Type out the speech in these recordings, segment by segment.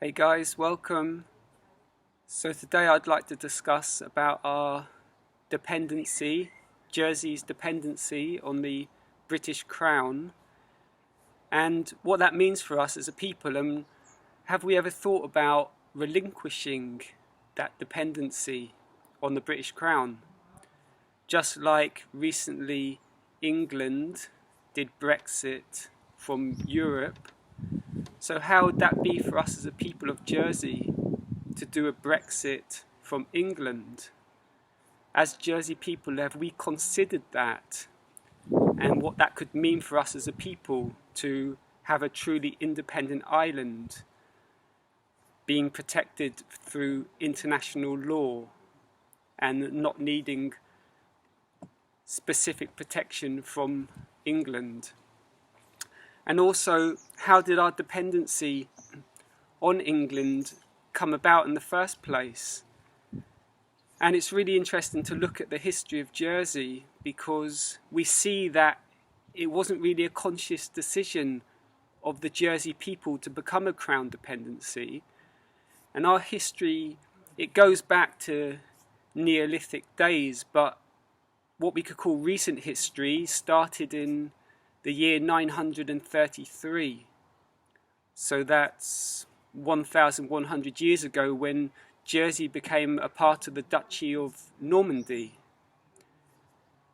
Hey guys, welcome. So today I'd like to discuss about our dependency, Jersey's dependency on the British Crown, and what that means for us as a people, and have we ever thought about relinquishing that dependency on the British Crown? Just like recently England did Brexit from Europe. So how would that be for us as a people of Jersey to do a Brexit from England? As Jersey people, have we considered that and what that could mean for us as a people to have a truly independent island being protected through international law and not needing specific protection from England? And also, how did our dependency on England come about in the first place? And it's really interesting to look at the history of Jersey, because we see that it wasn't really a conscious decision of the Jersey people to become a Crown dependency. And our history, it goes back to Neolithic days, but what we could call recent history started in the year 933. So that's 1,100 years ago, when Jersey became a part of the Duchy of Normandy,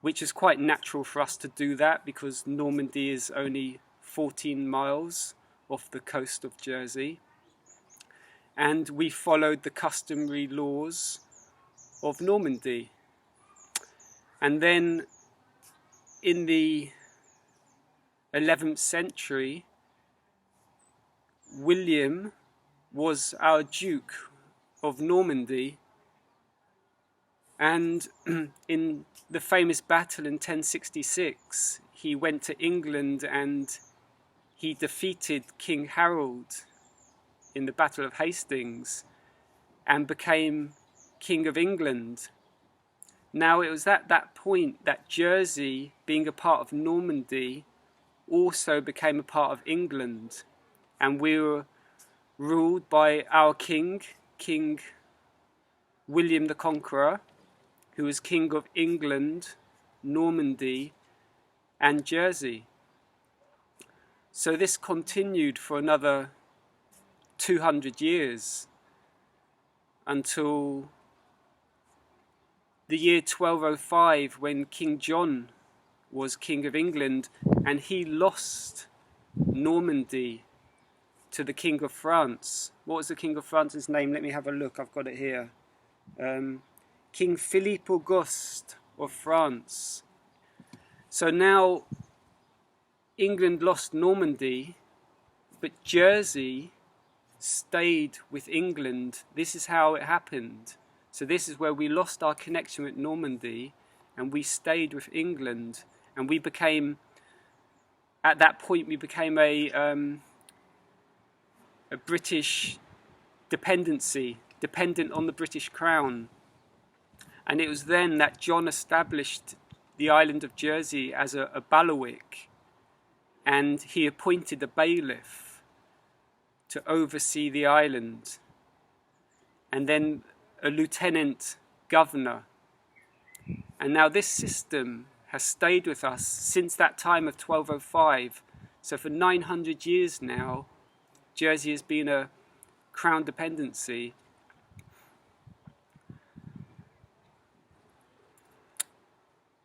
which is quite natural for us to do that because Normandy is only 14 miles off the coast of Jersey. And we followed the customary laws of Normandy. And then in the 11th century, William was our Duke of Normandy, and in the famous battle in 1066 he went to England and he defeated King Harold in the Battle of Hastings and became King of England. Now it was at that point that Jersey, being a part of Normandy, also became a part of England, and we were ruled by our king, King William the Conqueror, who was King of England, Normandy and Jersey. So this continued for another 200 years until the year 1205, when King John was King of England, and he lost Normandy to the King of France. What was the King of France's name? Let me have a look, I've got it here. King Philippe Auguste of France. So now England lost Normandy, but Jersey stayed with England. This is how it happened. So this is where we lost our connection with Normandy and we stayed with England. And we became, at that point, we became a British dependency, dependent on the British Crown. And it was then that John established the island of Jersey as a bailiwick, and he appointed a bailiff to oversee the island, and then a lieutenant governor. And now this system has stayed with us since that time of 1205. So for 900 years now, Jersey has been a Crown dependency.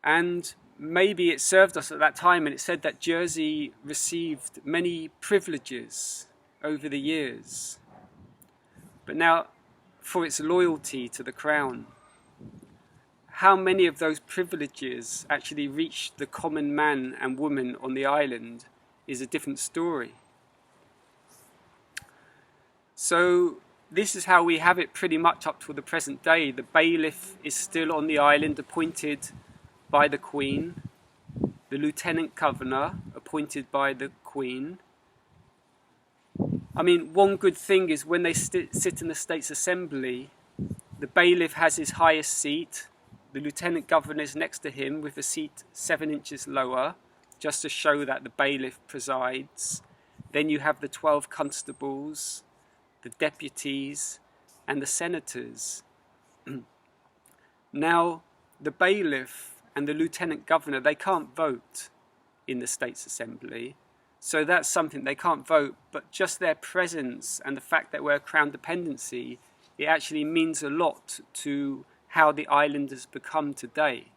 And maybe it served us at that time, and it said that Jersey received many privileges over the years. But now, for its loyalty to the Crown, how many of those privileges actually reached the common man and woman on the island is a different story. So this is how we have it pretty much up to the present day. The bailiff is still on the island, appointed by the Queen. The lieutenant governor, appointed by the Queen. I mean, one good thing is when they sit in the States Assembly, the bailiff has his highest seat. The lieutenant governor is next to him with a seat 7 inches lower, just to show that the bailiff presides. Then you have the 12 constables the deputies and the senators. Now, the bailiff and the lieutenant governor, they can't vote in the States Assembly. So that's something, they can't vote, but just their presence and the fact that we're a Crown Dependency, it actually means a lot to how the island has become today,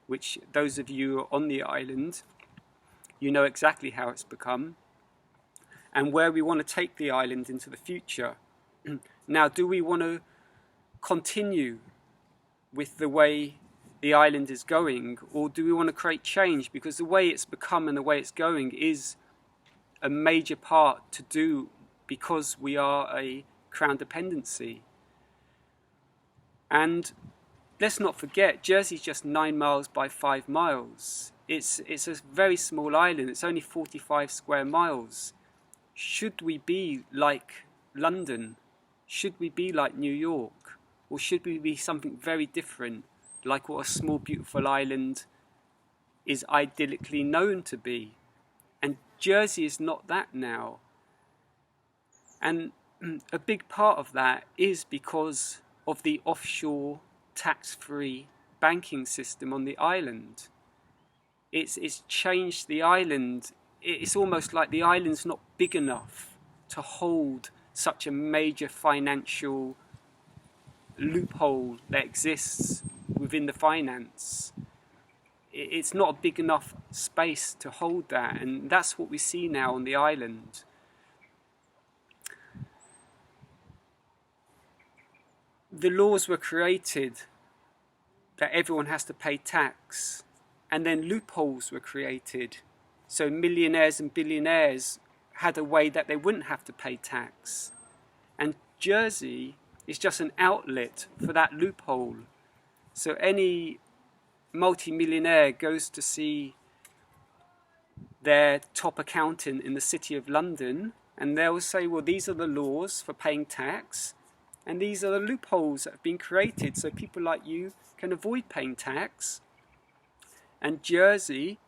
which those of you who are on the island, you know exactly how it's become, and where we want to take the island into the future. Now, do we want to continue with the way the island is going, or do we want to create change? Because the way it's become and the way it's going is a major part to do because we are a Crown Dependency. And let's not forget, Jersey's just 9 miles by 5 miles. It's a very small island. It's only 45 square miles. Should we be like London? Should we be like New York? Or should we be something very different, like what a small, beautiful island is idyllically known to be? And Jersey is not that now. And a big part of that is because of the offshore tax-free banking system on the island. It's changed the island. It's almost like the island's not big enough to hold such a major financial loophole that exists within the finance. It's not a big enough space to hold that, and that's what we see now on the island. The laws were created that everyone has to pay tax, and then loopholes were created so millionaires and billionaires had a way that they wouldn't have to pay tax. And Jersey is just an outlet for that loophole. So any multi-millionaire goes to see their top accountant in the City of London, and they'll say, well, these are the laws for paying tax, and these are the loopholes that have been created so people like you can avoid paying tax. And Jersey,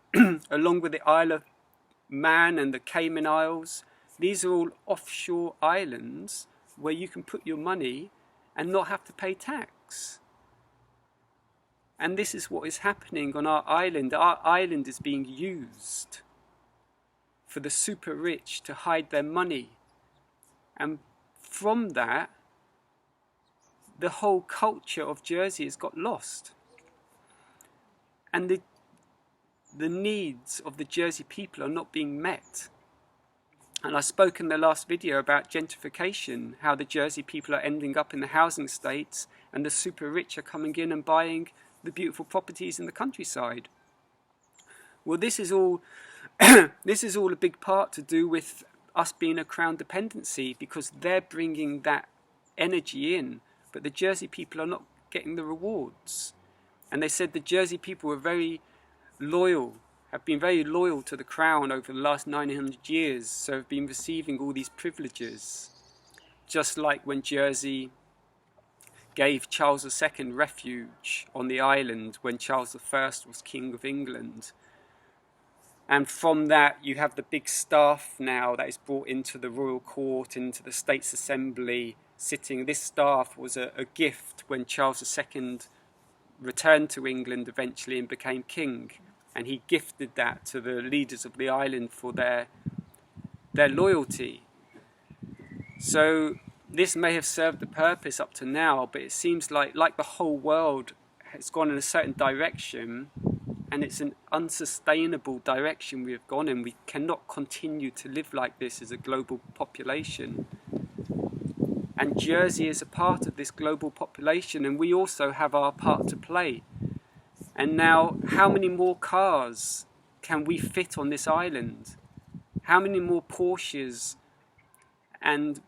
along with the Isle of Man and the Cayman Isles, these are all offshore islands where you can put your money and not have to pay tax. And this is what is happening on our island. Our island is being used for the super rich to hide their money. And from that, the whole culture of Jersey has got lost. And the needs of the Jersey people are not being met. And I spoke in the last video about gentrification, how the Jersey people are ending up in the housing estates and the super rich are coming in and buying the beautiful properties in the countryside. Well, this is all this is all a big part to do with us being a Crown Dependency, because they're bringing that energy in, but the Jersey people are not getting the rewards. And they said the Jersey people were very loyal, have been very loyal to the Crown over the last 900 years, so have been receiving all these privileges. Just like when Jersey gave Charles II refuge on the island when Charles I was King of England. And from that you have the big staff now that is brought into the royal court, into the States Assembly, sitting. This staff was a gift when Charles II returned to England eventually and became king. And he gifted that to the leaders of the island for their loyalty. So this may have served the purpose up to now, but it seems like the whole world has gone in a certain direction, and it's an unsustainable direction we have gone in. We cannot continue to live like this as a global population. And Jersey is a part of this global population, and we also have our part to play. And now, how many more cars can we fit on this island? How many more Porsches and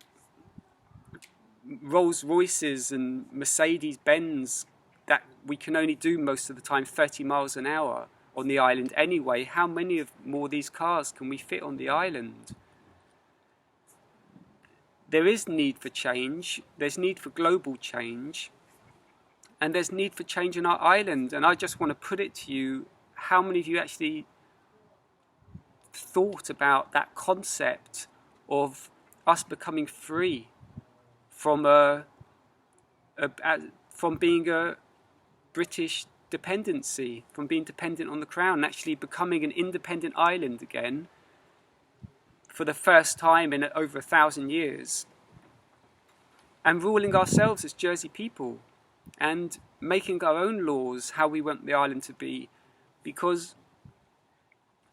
Rolls Royces and Mercedes Benz that we can only do most of the time 30 miles an hour on the island anyway? How many more of these cars can we fit on the island? There is need for change. There's need for global change. And there's need for change in our island. And I just want to put it to you, how many of you actually thought about that concept of us becoming free from from being a British dependency, from being dependent on the Crown, and actually becoming an independent island again for the first time in over 1,000 years, and ruling ourselves as Jersey people and making our own laws how we want the island to be, because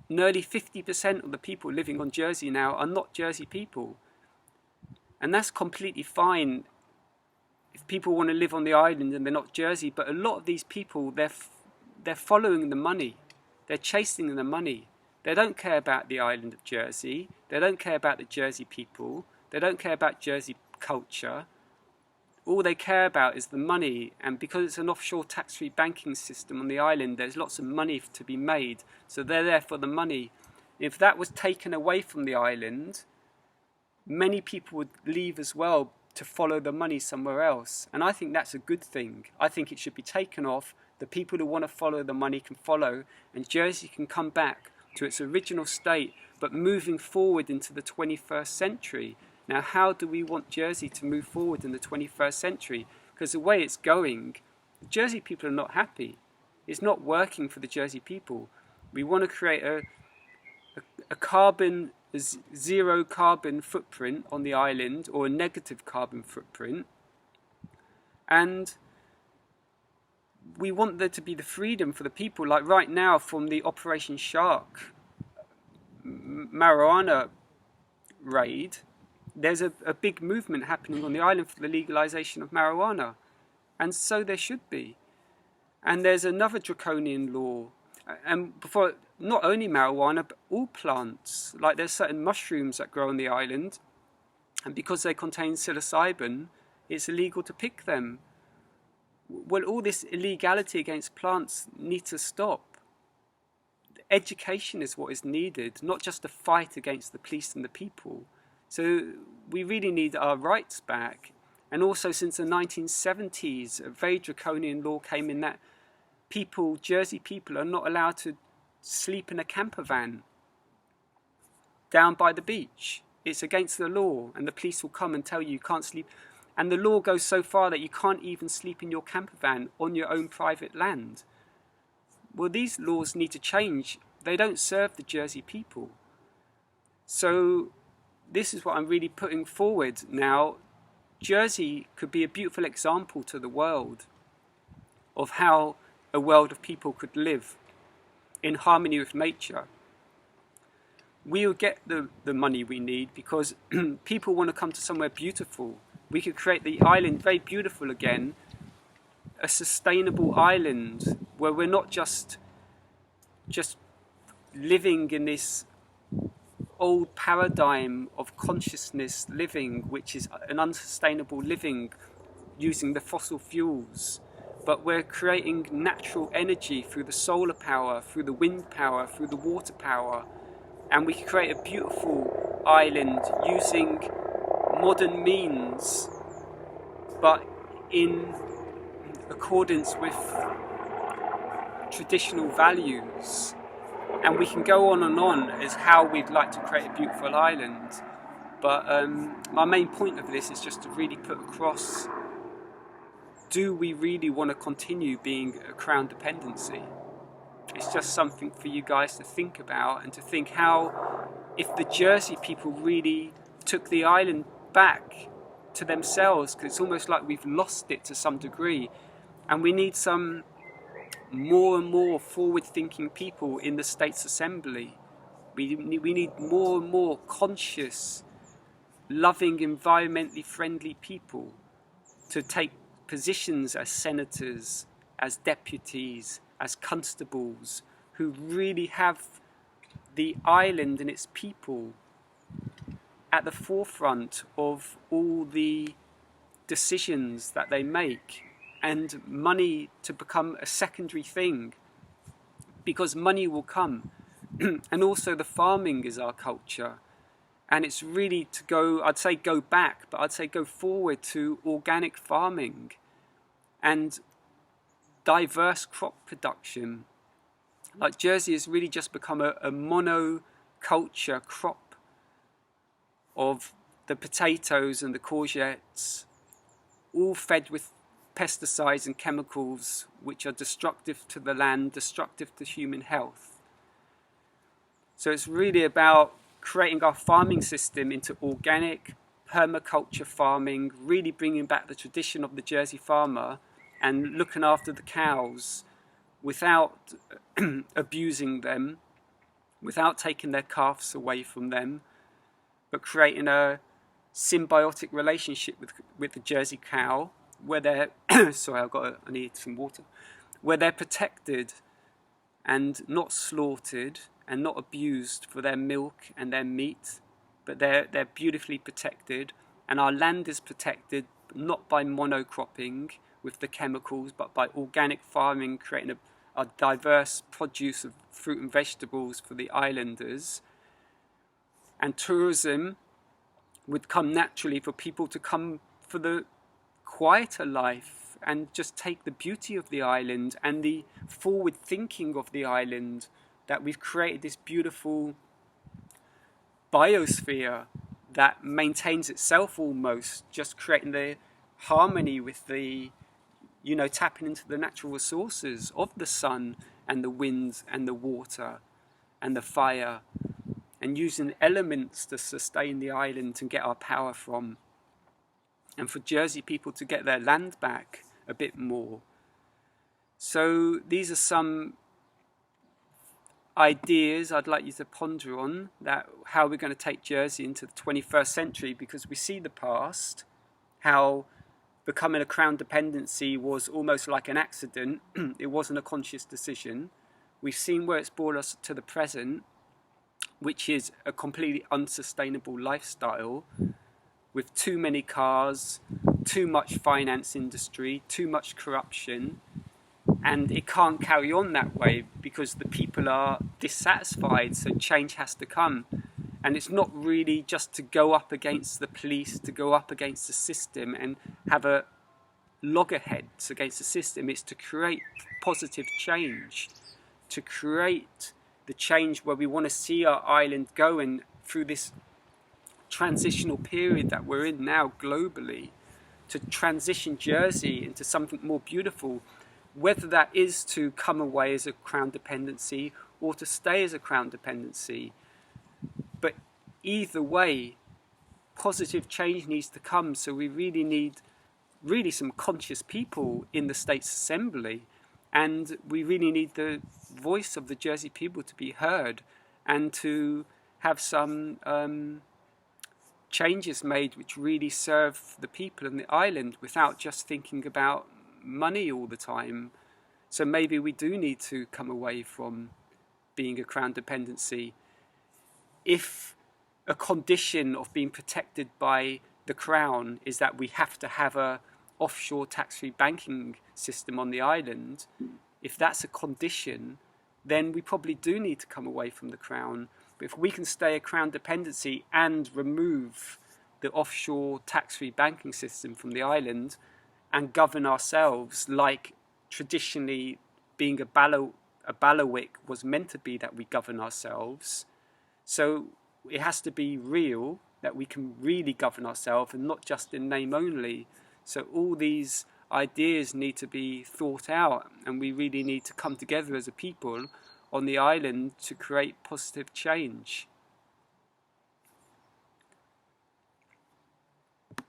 nearly 50% of the people living on Jersey now are not Jersey people. And that's completely fine if people want to live on the island and they're not Jersey, but a lot of these people, they're following the money. They're chasing the money. They don't care about the island of Jersey. They don't care about the Jersey people. They don't care about Jersey culture. All they care about is the money, and because it's an offshore tax-free banking system on the island, there's lots of money to be made, so they're there for the money. If that was taken away from the island, many people would leave as well to follow the money somewhere else, and I think that's a good thing. I think it should be taken off. The people who want to follow the money can follow, and Jersey can come back to its original state, but moving forward into the 21st century. Now, how do we want Jersey to move forward in the 21st century? Because the way it's going, the Jersey people are not happy. It's not working for the Jersey people. We want to create a zero carbon footprint on the island, or a negative carbon footprint. And we want there to be the freedom for the people, like right now from the Operation Shark marijuana raid. There's a big movement happening on the island for the legalization of marijuana, and so there should be. And there's another draconian law, and before, not only marijuana, but all plants. Like there's certain mushrooms that grow on the island, and because they contain psilocybin, it's illegal to pick them. Well, all this illegality against plants needs to stop. Education is what is needed, not just a fight against the police and the people. So we really need our rights back. And also, since the 1970s, a very draconian law came in that people, Jersey people, are not allowed to sleep in a camper van down by the beach. It's against the law, and the police will come and tell you can't sleep. And the law goes so far that you can't even sleep in your camper van on your own private land. Well, these laws need to change. They don't serve the Jersey people. So this is what I'm really putting forward now. Jersey could be a beautiful example to the world of how a world of people could live in harmony with nature. We'll get the money we need because people want to come to somewhere beautiful. We could create the island very beautiful again, a sustainable island where we're not just living in this old paradigm of consciousness living, which is an unsustainable living using the fossil fuels, but we're creating natural energy through the solar power, through the wind power, through the water power, and we can create a beautiful island using modern means, but in accordance with traditional values. And we can go on as how we'd like to create a beautiful island. But my main point of this is just to really put across, do we really want to continue being a Crown dependency? It's just something for you guys to think about, and to think how, if the Jersey people really took the island back to themselves, because it's almost like we've lost it to some degree, and we need some more and more forward-thinking people in the States Assembly. We need more and more conscious, loving, environmentally friendly people to take positions as senators, as deputies, as constables, who really have the island and its people at the forefront of all the decisions that they make, and money to become a secondary thing, because money will come. And also the farming is our culture, and it's really to go, I'd say go back, but I'd say go forward to organic farming and diverse crop production. Like Jersey has really just become a monoculture crop of the potatoes and the courgettes all fed with pesticides and chemicals which are destructive to the land, destructive to human health. So it's really about creating our farming system into organic permaculture farming, really bringing back the tradition of the Jersey farmer and looking after the cows without abusing them, without taking their calves away from them, but creating a symbiotic relationship with the Jersey cow, where they're sorry, I need some water, where they're protected and not slaughtered and not abused for their milk and their meat, but they're beautifully protected, and our land is protected not by monocropping with the chemicals, but by organic farming, creating a diverse produce of fruit and vegetables for the islanders. And tourism would come naturally for people to come for the quieter life and just take the beauty of the island and the forward thinking of the island, that we've created this beautiful biosphere that maintains itself almost, just creating the harmony with the, tapping into the natural resources of the sun and the wind and the water and the fire, and using elements to sustain the island and get our power from, and for Jersey people to get their land back a bit more. So these are some ideas I'd like you to ponder on, that how we're going to take Jersey into the 21st century, because we see the past, how becoming a crown dependency was almost like an accident. It wasn't a conscious decision. We've seen where it's brought us to the present, which is a completely unsustainable lifestyle, with too many cars, too much finance industry, too much corruption. And it can't carry on that way because the people are dissatisfied, so change has to come. And it's not really just to go up against the police, to go up against the system and have a loggerheads against the system. It's to create positive change, to create the change where we want to see our island going through this transitional period that we're in now globally, to transition Jersey into something more beautiful, whether that is to come away as a crown dependency or to stay as a crown dependency. But either way, positive change needs to come. So we really need some conscious people in the States Assembly, and we really need the voice of the Jersey people to be heard, and to have some changes made which really serve the people in the island without just thinking about money all the time. So maybe we do need to come away from being a crown dependency. If a condition of being protected by the crown is that we have to have a offshore tax-free banking system on the island, if that's a condition, then we probably do need to come away from the crown. But if we can stay a crown dependency and remove the offshore tax-free banking system from the island and govern ourselves like traditionally being a bailiwick was meant to be, that we govern ourselves. So it has to be real, that we can really govern ourselves and not just in name only. So all these ideas need to be thought out, and we really need to come together as a people on the island to create positive change.